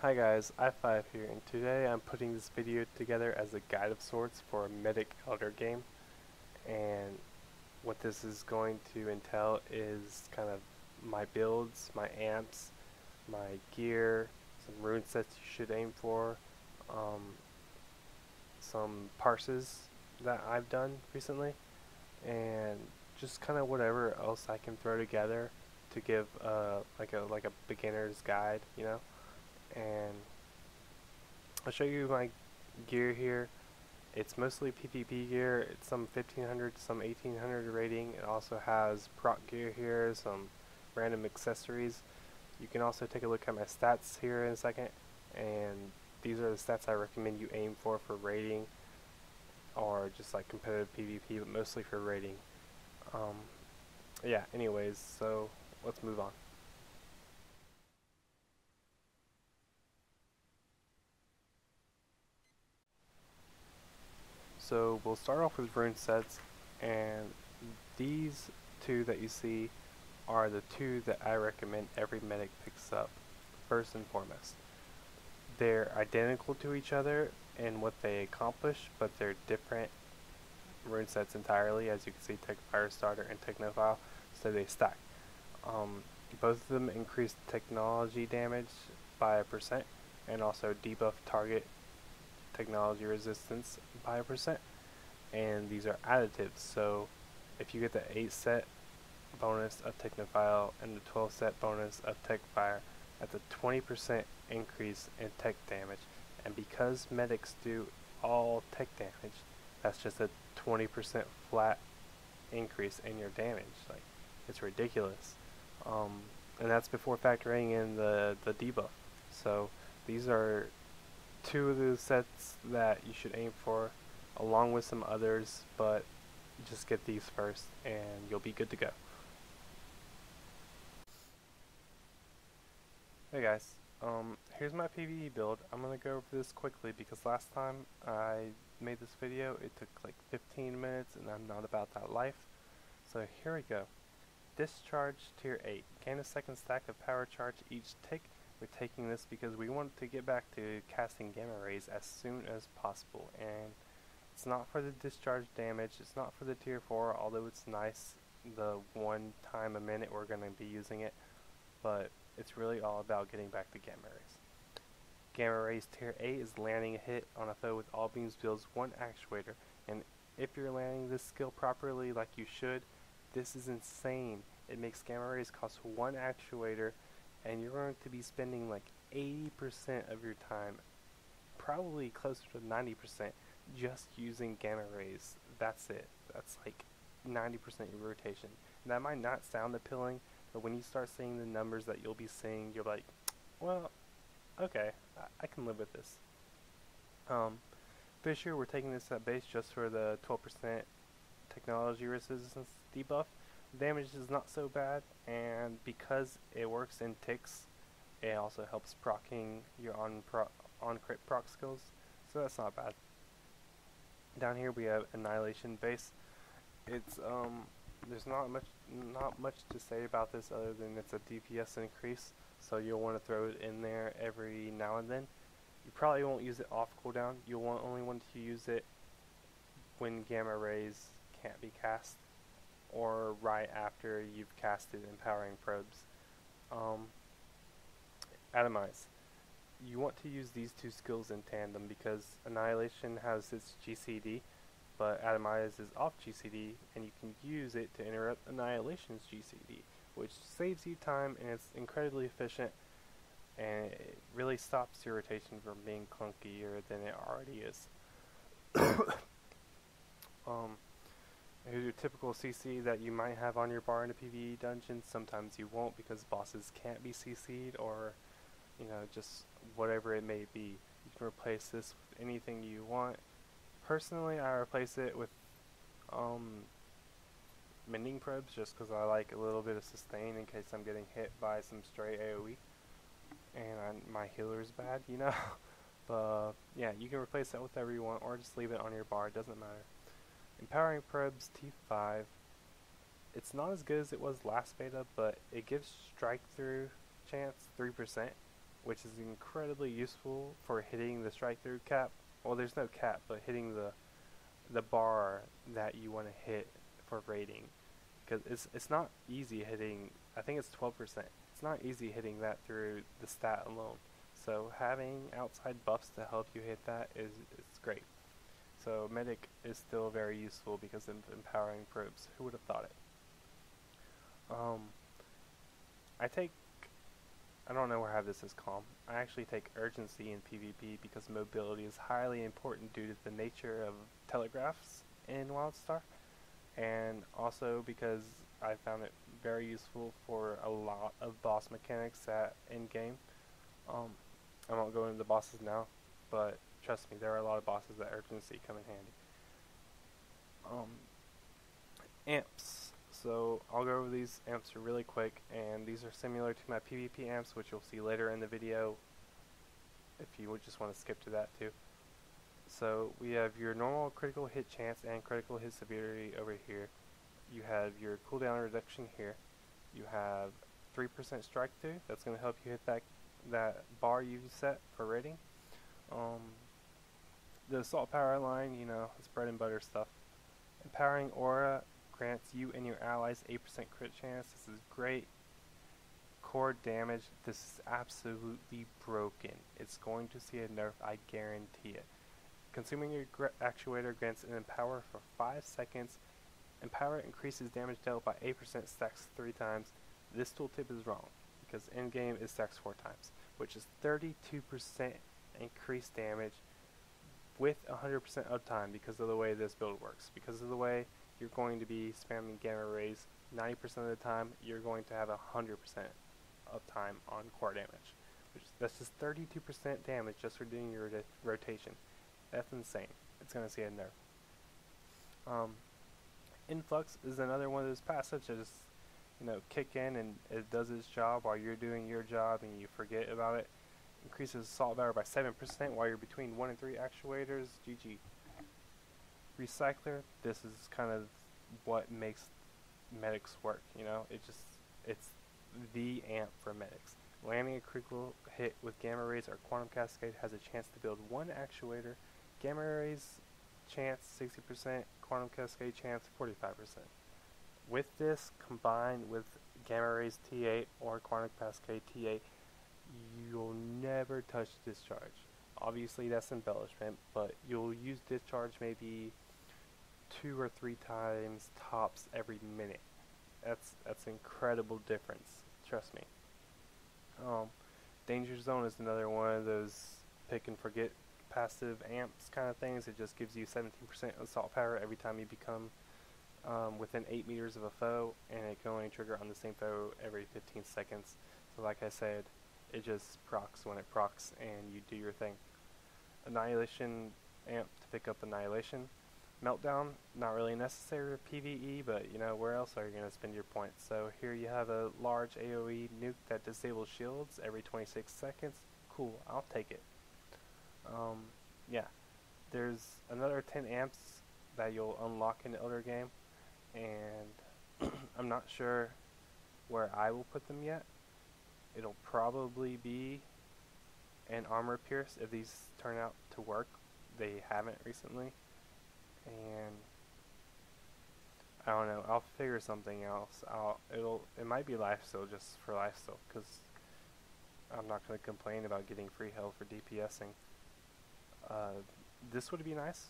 Hi guys, I5 here, and today I'm putting this video together as a guide of sorts for a Mythic Elder game. And what this is going to entail is kind of my builds, my amps, my gear, some rune sets you should aim for, some parses that I've done recently, and just kind of whatever else I can throw together to give like a beginner's guide, you know. And I'll show you my gear here. It's mostly PvP gear. It's some 1500 to some 1800 rating. It also has proc gear here, some random accessories. You can also take a look at my stats here in a second, and these are the stats I recommend you aim for rating, or just like competitive PvP, but mostly for rating. Yeah, anyways, so let's move on. So we'll start off with rune sets, and these two that you see are the two that I recommend every medic picks up first and foremost. They're identical to each other in what they accomplish, but they're different rune sets entirely, as you can see, Tech Firestarter and Technophile, so they stack. Both of them increase technology damage by a percent, and also debuff target technology resistance by a percent, and these are additives. So if you get the 8 set bonus of Technophile and the 12 set bonus of Techfire, that's a 20% increase in tech damage. And because medics do all tech damage, that's just a 20% flat increase in your damage. Like, it's ridiculous. And that's before factoring in the debuff. So these are two of the sets that you should aim for, along with some others, but just get these first and you'll be good to go. Hey guys, here's my PvE build. I'm gonna go over this quickly because last time I made this video it took like 15 minutes and I'm not about that life. So here we go. Discharge tier 8. Gain a second stack of power charge each tick. We're taking this because we want to get back to casting gamma rays as soon as possible, and it's not for the discharge damage, it's not for the tier 4, although it's nice the one time a minute we're going to be using it, but it's really all about getting back to gamma rays. Gamma rays tier 8 is landing a hit on a foe with all beams deals 1 actuator, and if you're landing this skill properly like you should, this is insane. It makes gamma rays cost 1 actuator, and you're going to be spending like 80% of your time, probably closer to 90%, just using gamma rays. That's it. That's like 90% of your rotation. And that might not sound appealing, but when you start seeing the numbers that you'll be seeing, you're like, well, okay, I can live with this. Fisher, we're taking this at base just for the 12% technology resistance debuff. Damage is not so bad, and because it works in ticks, it also helps proccing your on crit proc skills, so that's not bad. Down here we have Annihilation base. It's there's not much to say about this other than it's a DPS increase, so you'll want to throw it in there every now and then. You probably won't use it off cooldown. You'll only want to use it when gamma rays can't be cast, or right after you've casted Empowering Probes. Atomize. You want to use these two skills in tandem because Annihilation has its GCD, but Atomize is off GCD, and you can use it to interrupt Annihilation's GCD, which saves you time and it's incredibly efficient, and it really stops your rotation from being clunkier than it already is. Here's your typical CC that you might have on your bar in a PvE dungeon. Sometimes you won't because bosses can't be CC'd, or just whatever it may be. You can replace this with anything you want. Personally, I replace it with mending probes just because I like a little bit of sustain in case I'm getting hit by some stray AoE and my healer's bad, But yeah, you can replace that with whatever you want, or just leave it on your bar. It doesn't matter. Empowering Probes T5. It's not as good as it was last beta, but it gives strike through chance 3%, which is incredibly useful for hitting the strike through cap. Well, there's no cap, but hitting the bar that you want to hit for rating, because it's not easy hitting. I think it's 12%. It's not easy hitting that through the stat alone. So having outside buffs to help you hit that is great. So medic is still very useful because of empowering probes. Who would have thought it? I take, I don't know where I have this as calm. I actually take urgency in PvP because mobility is highly important due to the nature of telegraphs in WildStar, and also because I found it very useful for a lot of boss mechanics at in-game. I won't go into the bosses now, but trust me, there are a lot of bosses that urgency come in handy. Amps. So I'll go over these amps really quick, and these are similar to my PvP amps, which you'll see later in the video if you would just want to skip to that too. So we have your normal critical hit chance and critical hit severity over here. You have your cooldown reduction here. You have 3% strike through. That's going to help you hit that bar you set for rating. The assault power line, you know, it's bread and butter stuff. Empowering aura grants you and your allies 8% crit chance. This is great. Core damage, this is absolutely broken. It's going to see a nerf, I guarantee it. Consuming your actuator grants an empower for 5 seconds. Empower increases damage dealt by 8%, stacks 3 times. This tooltip is wrong, because in-game it stacks 4 times, which is 32% increased damage with 100% uptime because of the way this build works. Because of the way you're going to be spamming gamma rays 90% of the time, you're going to have 100% uptime on core damage. That's just 32% damage just for doing your rotation. That's insane. It's going to see a nerf. Influx is another one of those passives that just, you know, kick in and it does its job while you're doing your job and you forget about it. Increases assault power by 7% while you're between 1 and 3 actuators. GG. Recycler, this is kind of what makes medics work, you know? It's the amp for medics. Landing a critical hit with gamma rays or quantum cascade has a chance to build 1 actuator. Gamma rays chance 60%, quantum cascade chance 45%. With this combined with gamma rays T8 or quantum cascade T8, you'll never touch discharge. Obviously that's embellishment, but you'll use discharge maybe 2 or 3 times tops every minute. That's an incredible difference, trust me. Danger Zone is another one of those pick and forget passive amps kind of things. It just gives you 17% assault power every time you become within 8 meters of a foe, and it can only trigger on the same foe every 15 seconds. So like I said, it just procs when it procs and you do your thing. Annihilation amp to pick up Annihilation. Meltdown, not really necessary for PvE, but you know, where else are you going to spend your points? So here you have a large AoE nuke that disables shields every 26 seconds. Cool, I'll take it. Yeah, there's another 10 amps that you'll unlock in the Elder game, and I'm not sure where I will put them yet. It'll probably be an Armor Pierce if these turn out to work. They haven't recently, and I don't know, I'll figure something else. It might be Lifesteal just for Lifesteal, because I'm not going to complain about getting free health for DPSing. This would be nice.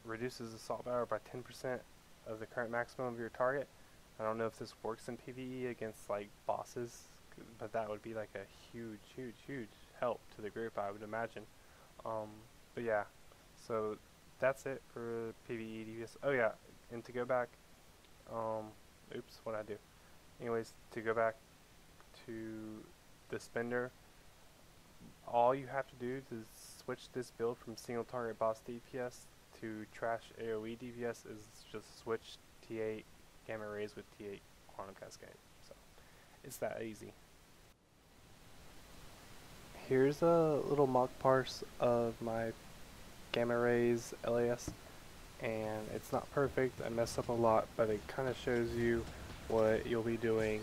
Reduces assault power by 10% of the current maximum of your target. I don't know if this works in PvE against like bosses, but that would be like a huge help to the group, I would imagine. But yeah, so that's it for PvE DPS. Oh yeah, and to go back, oops, what'd I do? Anyways, to go back to the spender, all you have to do to switch this build from single target boss DPS to trash AoE DPS is just switch T8 gamma rays with T8 quantum cascade. So it's that easy. Here's a little mock parse of my gamma rays LAS, and it's not perfect. I messed up a lot, but it kind of shows you what you'll be doing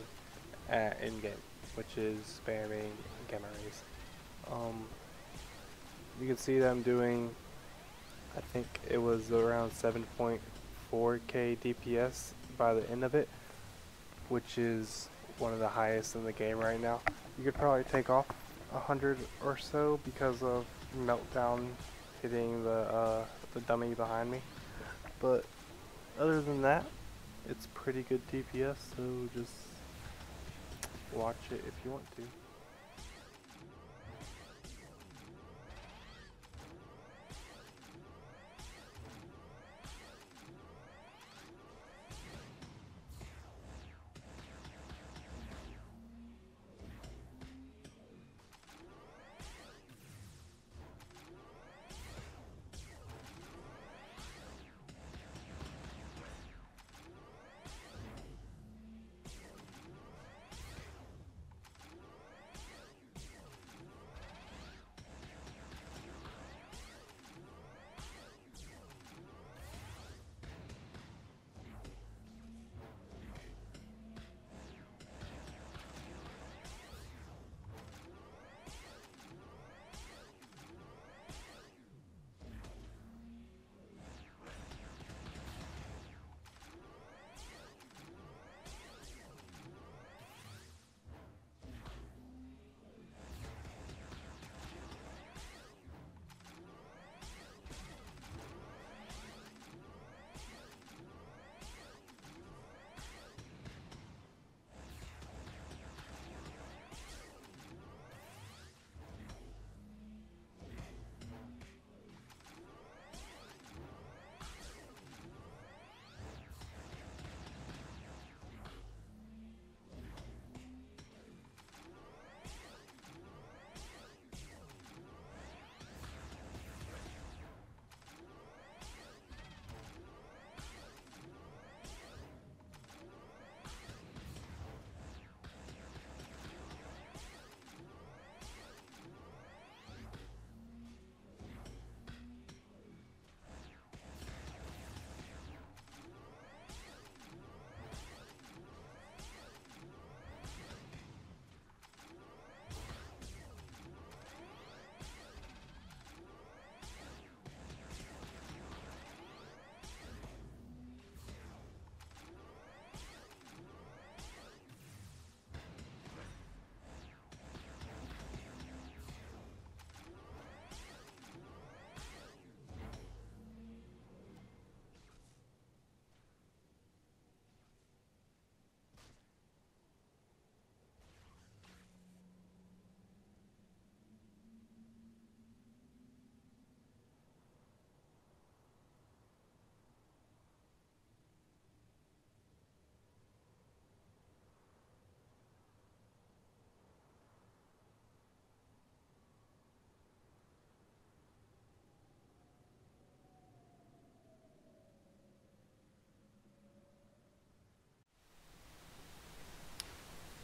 at in-game, which is spamming gamma rays. Um, you can see that I'm doing, I think it was around 7.4k DPS by the end of it, which is one of the highest in the game right now. You could probably take off 100 or so because of Meltdown hitting the dummy behind me. But other than that, it's pretty good DPS, so just watch it if you want to.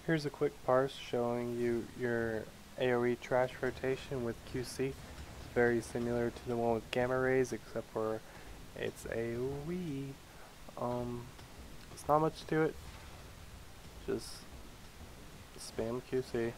Here's a quick parse showing you your AoE trash rotation with QC. It's very similar to the one with gamma rays, except for it's AoE. It's not much to it. Just spam QC.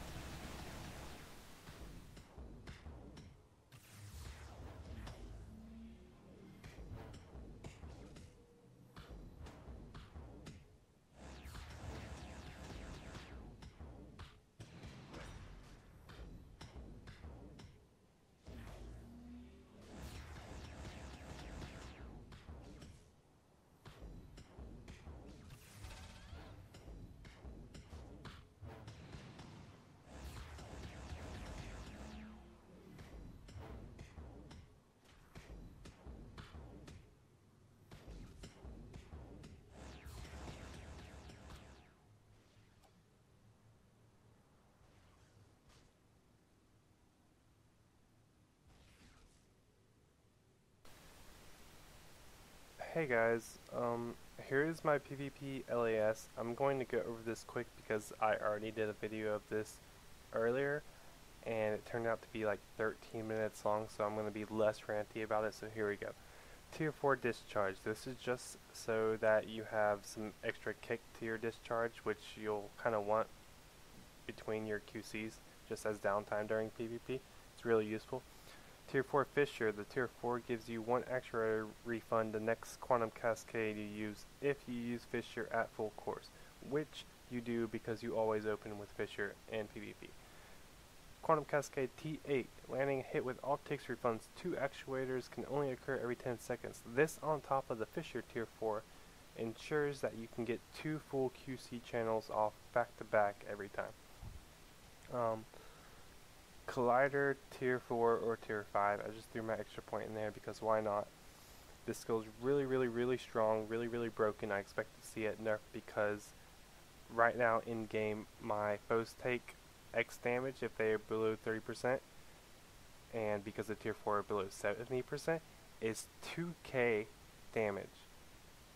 Hey guys, here is my PvP LAS. I'm going to go over this quick because I already did a video of this earlier and it turned out to be like 13 minutes long, so I'm going to be less ranty about it, so here we go. Tier 4 discharge. This is just so that you have some extra kick to your discharge, which you'll kind of want between your QCs just as downtime during PvP. It's really useful. Tier 4 Fissure. The Tier 4 gives you 1 extra refund the next Quantum Cascade you use if you use Fissure at full course, which you do because you always open with Fissure and PvP. Quantum Cascade T8. Landing a hit with all ticks refunds 2 actuators can only occur every 10 seconds. This on top of the Fissure Tier 4 ensures that you can get 2 full QC channels off back to back every time. Collider Tier 4 or Tier 5. I just threw my extra point in there because why not? This skill is really strong, really broken. I expect to see it nerfed because right now in game my foes take X damage if they are below 30%, and because the Tier 4 are below 70% is 2k damage.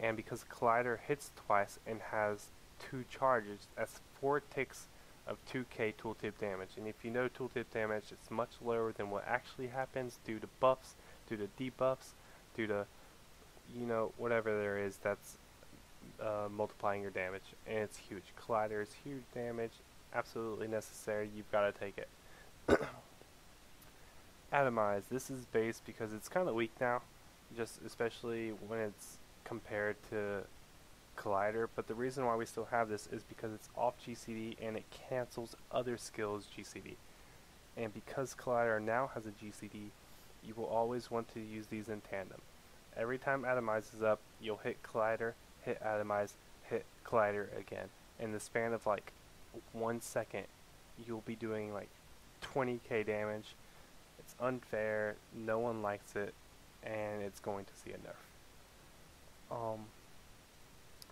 And because Collider hits twice and has 2 charges, that's 4 ticks of 2k tooltip damage. And if you know tooltip damage, it's much lower than what actually happens due to buffs, due to debuffs, due to, you know, whatever there is that's multiplying your damage. And it's huge. Collider is huge damage, absolutely necessary, you've got to take it. Atomize. This is base because it's kind of weak now, just especially when it's compared to Collider, but the reason why we still have this is because it's off GCD and it cancels other skills GCD. And because Collider now has a GCD, you will always want to use these in tandem. Every time Atomize is up, you'll hit Collider, hit Atomize, hit Collider again. In the span of like 1 second, you'll be doing like 20k damage. It's unfair, no one likes it, and it's going to see a nerf.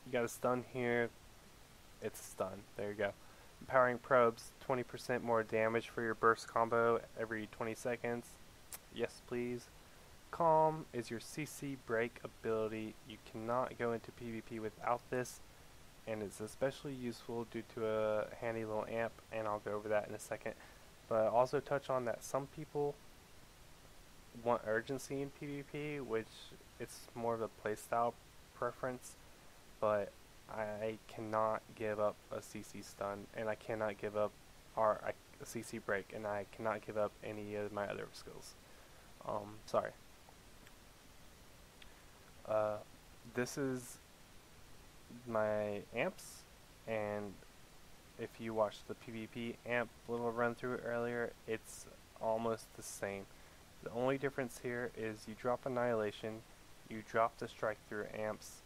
You got a stun here, it's a stun, there you go. Empowering probes, 20% more damage for your burst combo every 20 seconds. Yes please. Calm is your CC break ability. You cannot go into PvP without this, and it's especially useful due to a handy little amp, and I'll go over that in a second. But also touch on that some people want urgency in PvP, which it's more of a playstyle preference, but I cannot give up a CC stun, and I cannot give up a CC break, and I cannot give up any of my other skills. Sorry. This is my amps, and if you watched the PvP amp little run through earlier, it's almost the same. The only difference here is you drop Annihilation, you drop the strike through amps,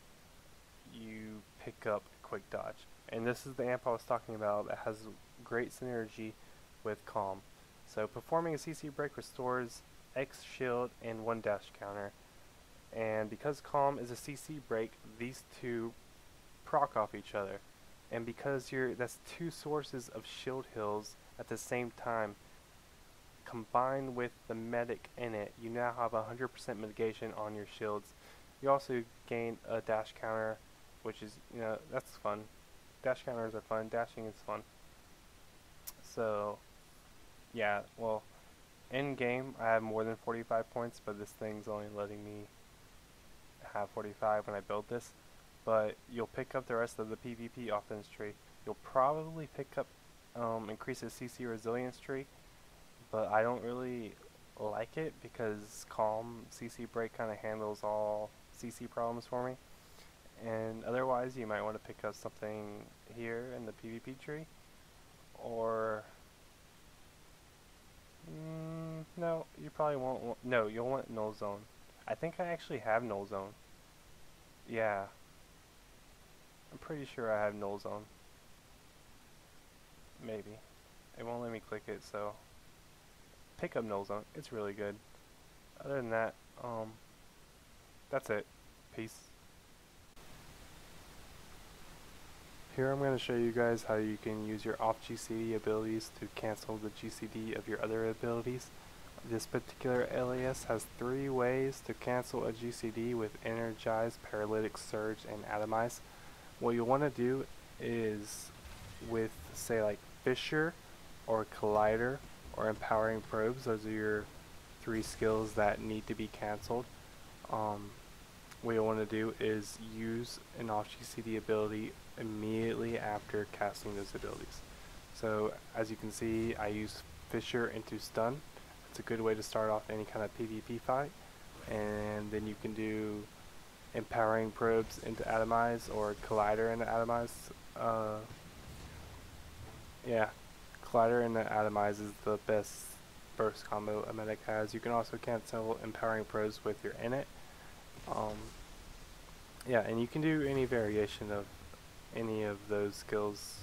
you pick up quick dodge. And this is the amp I was talking about that has great synergy with Calm. So performing a CC break restores X shield and 1 dash counter. And because Calm is a CC break, these two proc off each other. And because that's 2 sources of shield heals at the same time, combined with the medic in it, you now have 100% mitigation on your shields. You also gain a dash counter, which is, you know, that's fun. Dash counters are fun, dashing is fun. So, yeah, well, in game I have more than 45 points, but this thing's only letting me have 45 when I build this. But you'll pick up the rest of the PvP offense tree. You'll probably pick up increases CC resilience tree, but I don't really like it because Calm CC break kind of handles all CC problems for me. And otherwise you might want to pick up something here in the PvP tree, or no, you probably won't. No, you'll want Null Zone. I think I actually have Null Zone. Yeah, I'm pretty sure I have Null Zone. Maybe. It won't let me click it, so pick up Null Zone. It's really good. Other than that, that's it. Peace. Here I'm going to show you guys how you can use your off GCD abilities to cancel the GCD of your other abilities. This particular alias has 3 ways to cancel a GCD with Energize, Paralytic Surge, and Atomize. What you'll want to do is with, say, like Fissure or Collider or Empowering Probes, those are your 3 skills that need to be cancelled. What you'll want to do is use an off GCD ability immediately after casting those abilities. So as you can see, I use Fissure into stun. It's a good way to start off any kind of PvP fight. And then you can do empowering probes into atomize or collider into atomize. Yeah, collider into atomize is the best burst combo a medic has. You can also cancel empowering probes with your init. Yeah, and you can do any variation of any of those skills.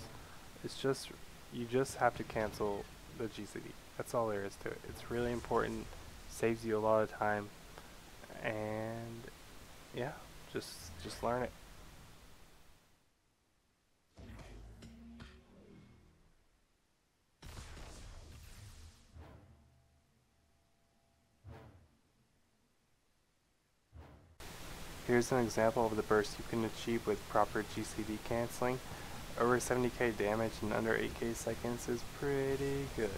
It's just, you just have to cancel the GCD. That's all there is to it. It's really important, saves you a lot of time, and yeah, just learn it. Here's an example of the burst you can achieve with proper GCD canceling. Over 70k damage in under 8k seconds is pretty good.